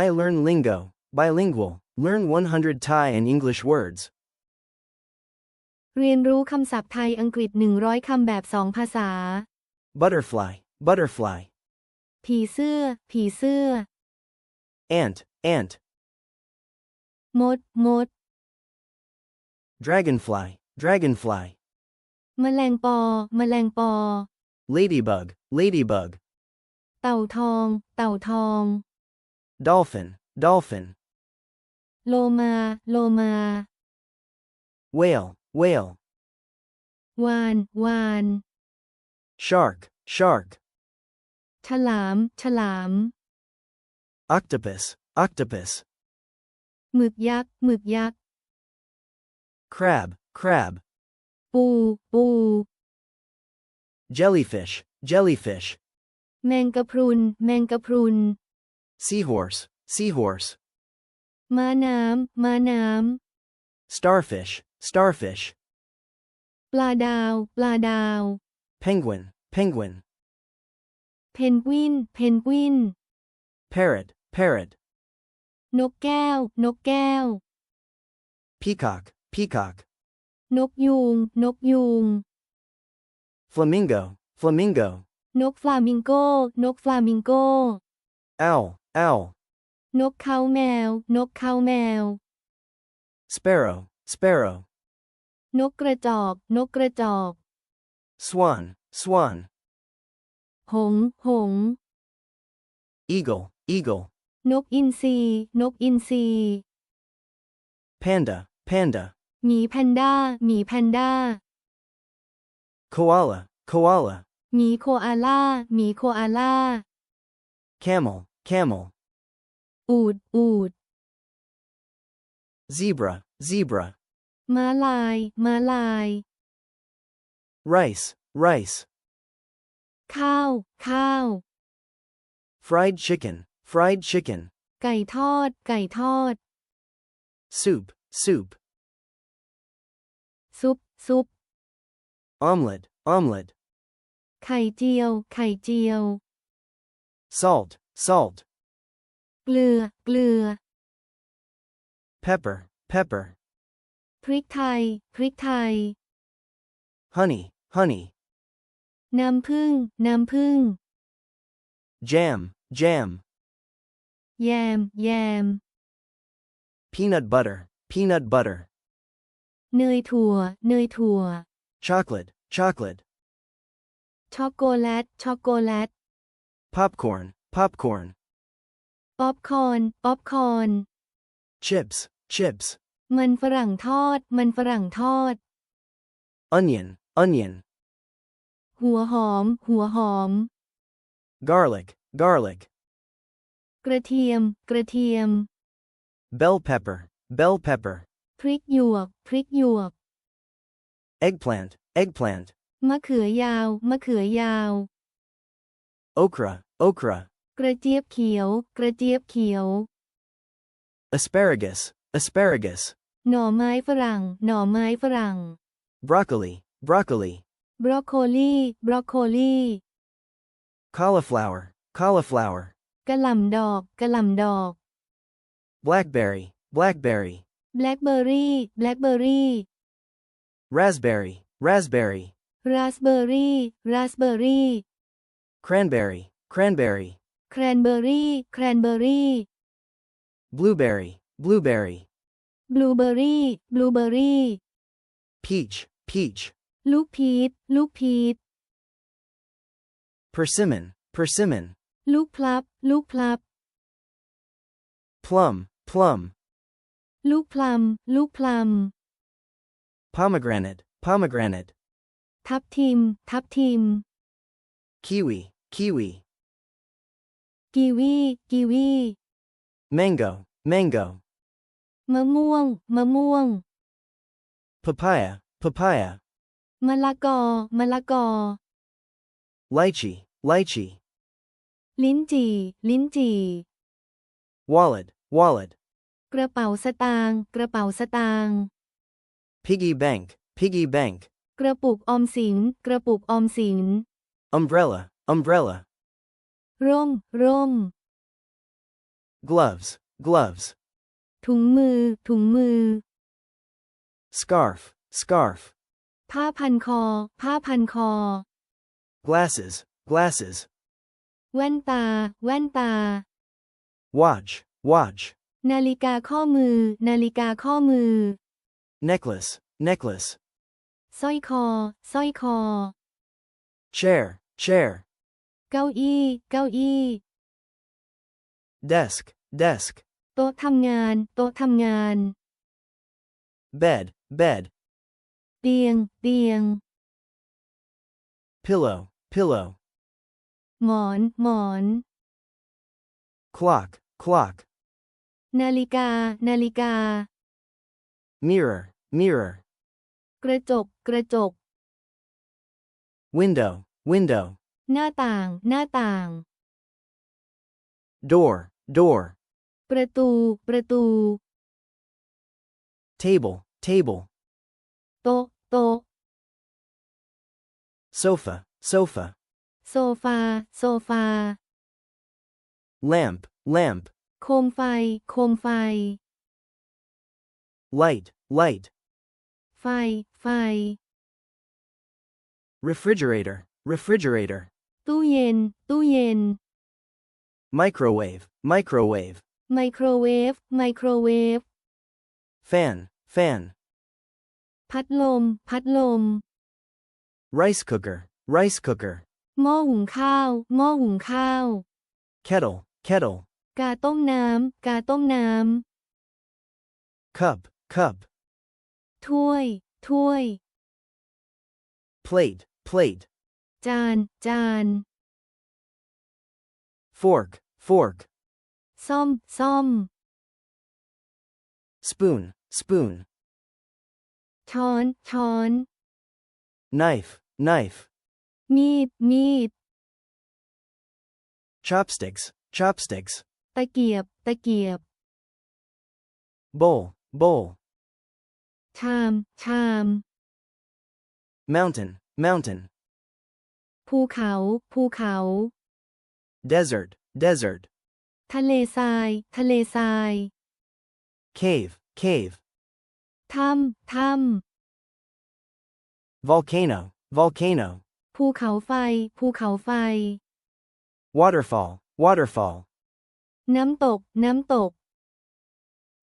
iLearnLingo, bilingual, learn 100 Thai and English words. เรียนรู้คำศัพท์ไทยอังกฤษ100 คำแบบ2 ภาษา Butterfly, butterfly. ผีเสื้อ ผีเสื้อ Ant, ant. มด มด Dragonfly, dragonfly. แมลงปอ แมลงปอ Ladybug, ladybug. เต่าทอง เต่าทอง Dolphin, dolphin. โลมา โลมา Whale, whale. วาน วาน Shark, shark. ฉลาม ฉลาม Octopus, octopus. หมึกยักษ์ หมึกยักษ์ Crab, crab. ปู ปู Jellyfish, jellyfish. แมงกะพรุน แมงกะพรุน Seahorse, seahorse. ม้าน้ำ ม้าน้ำ Starfish, starfish. ปลาดาว ปลาดาว Penguin, penguin. เพนกวิน เพนกวิน Parrot, parrot. นกแก้ว นกแก้ว Peacock, peacock. นกยูง นกยูง Flamingo, flamingo. นกฟลามิงโก นกฟลามิงโก Owl, owl. นกเขาแมว นกเขาแมว Sparrow, sparrow. นกกระจอก นกกระจอก Swan, swan. หงส์ หงส์ Eagle, eagle. นกอินทรี นกอินทรี Panda, panda. หมีแพนด้า หมีแพนด้า Koala, koala. หมีโคอาล่า หมีโคอาล่า Camel, camel. อูฐ อูฐ Zebra, zebra. ม้าลาย ม้าลาย Rice, rice. ข้าว ข้าว Fried chicken, fried chicken. ไก่ทอด ไก่ทอด Soup, soup. ซุป ซุป Omelette, omelette. ไข่เจียว ไข่เจียว Salt, salt. เกลือ เกลือ Pepper, pepper. พริกไทย พริกไทย Honey, honey. น้ำผึ้ง น้ำผึ้ง Jam, jam. แยม แยม Peanut butter, peanut butter. เนยถั่ว เนยถั่ว Chocolate, chocolate. ช็อกโกแลต ช็อกโกแลต Popcorn, popcorn. ป๊อปคอร์น ป๊อปคอร์น Chips, chips. มันฝรั่งทอด มันฝรั่งทอด Onion, onion. หัวหอม หัวหอม Garlic, garlic. กระเทียม กระเทียม Bell pepper, bell pepper. พริกหยวก พริกหยวก Eggplant, eggplant. มะเขือยาว มะเขือยาว Okra, okra. กระเจี๊ยบเขียว กระเจี๊ยบเขียว Asparagus, asparagus. หน่อไม้ฝรั่ง หน่อไม้ฝรั่ง Broccoli, broccoli. บรอกโคลี บรอกโคลี Cauliflower, cauliflower. กะหล่ำดอก กะหล่ำดอก Blackberry, blackberry. แบล็คเบอร์รี่ แบล็คเบอร์รี่ Raspberry, raspberry. ราสเบอร์รี่ ราสเบอร์รี่ Cranberry, cranberry. แครนเบอร์รี่ แครนเบอร์รี่ Blueberry, blueberry. บลูเบอร์รี่ บลูเบอร์รี่ Peach, peach. ลูกพีช ลูกพีช Persimmon, persimmon. ลูกพลับ ลูกพลับ Plum, plum. ลูกพลัม ลูกพลัม Pomegranate, pomegranate. ทับทิม ทับทิม Kiwi, kiwi. กีวี กีวี Mango, mango. มะม่วง มะม่วง Papaya, papaya. มะละกอ มะละกอ Lychee, lychee. ลิ้นจี่ ลิ้นจี่ Wallet, wallet. กระเป๋าสตางค์ กระเป๋าสตางค์ Piggy bank, piggy bank. กระปุกออมสิน กระปุกออมสิน Umbrella, umbrella. ร่ม ร่ม gloves, gloves. ถุงมือ ถุงมือ Scarf, scarf. ผ้าพันคอ ผ้าพันคอ Glasses, glasses. แว่นตา แว่นตา Watch, watch. นาฬิกาข้อมือ นาฬิกาข้อมือ Necklace, necklace. สร้อยคอ สร้อยคอ Chair, chair. เก้าอี้ เก้าอี้ Desk, desk. โต๊ะทำงาน โต๊ะทำงาน Bed, bed. เตียง เตียง Pillow, pillow. หมอน หมอน Clock, clock. นาฬิกา นาฬิกา Mirror, mirror. กระจก กระจก Window, window. หน้าต่าง หน้าต่าง Door, door. ประตู ประตู Table, table. โต๊ะ โต๊ะ Sofa, sofa. โซฟา โซฟา Lamp, lamp. โคมไฟ โคมไฟ Light, light. ไฟ ไฟ Refrigerator, refrigerator. ตู้เย็น ตู้เย็น Microwave, microwave. ไมโครเวฟ ไมโครเวฟ Fan, fan. พัดลม พัดลม Rice cooker, rice cooker. หม้อหุงข้าว หม้อหุงข้าว Kettle, kettle. กาต้มน้ำ กาต้มน้ำ Cup, cup. ถ้วย ถ้วย Plate, plate. จาน จาน Fork, fork. ซ่อม ซ่อม Spoon, spoon. ช้อน ช้อน Knife, knife. มีด มีด Chopsticks, chopsticks. ตะเกียบ ตะเกียบ Bowl, bowl. ชาม ชาม Mountain, mountain. ภูเขา ภูเขา Desert, desert. ทะเลทราย ทะเลทราย Cave, cave. ถ้ำ ถ้ำ Volcano, volcano. ภูเขาไฟ ภูเขาไฟ Waterfall, waterfall. น้ำตก น้ำตก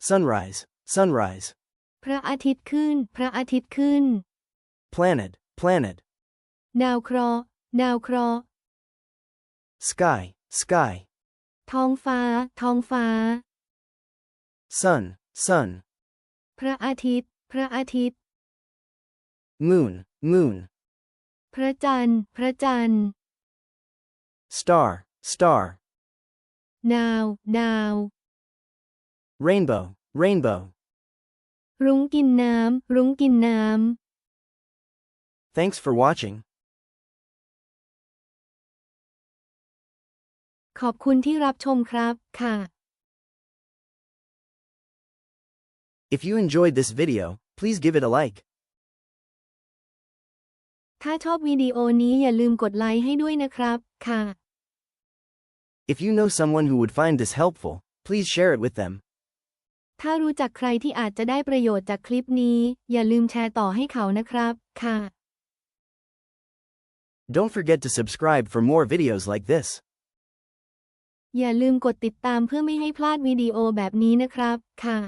Sunrise, sunrise. พระอาทิตย์ขึ้น พระอาทิตย์ขึ้น Planet, planet. ดาวเคราะห์ ดาวเคราะห์ Sky, sky. ท้องฟ้า ท้องฟ้า Sun, sun. พระอาทิตย์ พระอาทิตย์ Moon, moon. พระจันทร์ พระจันทร์ Star, star. ดาว ดาว Rainbow, rainbow. รุ้งกินน้ำ รุ้งกินน้ำ Thanks for watching. ขอบคุณที่รับชมครับ ค่ะ If you enjoyed this video, please give it a like. ถ้าชอบวิดีโอนี้อย่าลืมกดไลค์ให้ด้วยนะครับ ค่ะ If you know someone who would find this helpful, please share it with them. ถ้ารู้จักใครที่อาจจะได้ประโยชน์จากคลิปนี้อย่าลืมแชร์ต่อให้เขานะครับ ค่ะ Don't forget to subscribe for more videos like this. อย่าลืมกดติดตามเพื่อไม่ให้พลาดวิดีโอแบบนี้นะครับ ค่ะ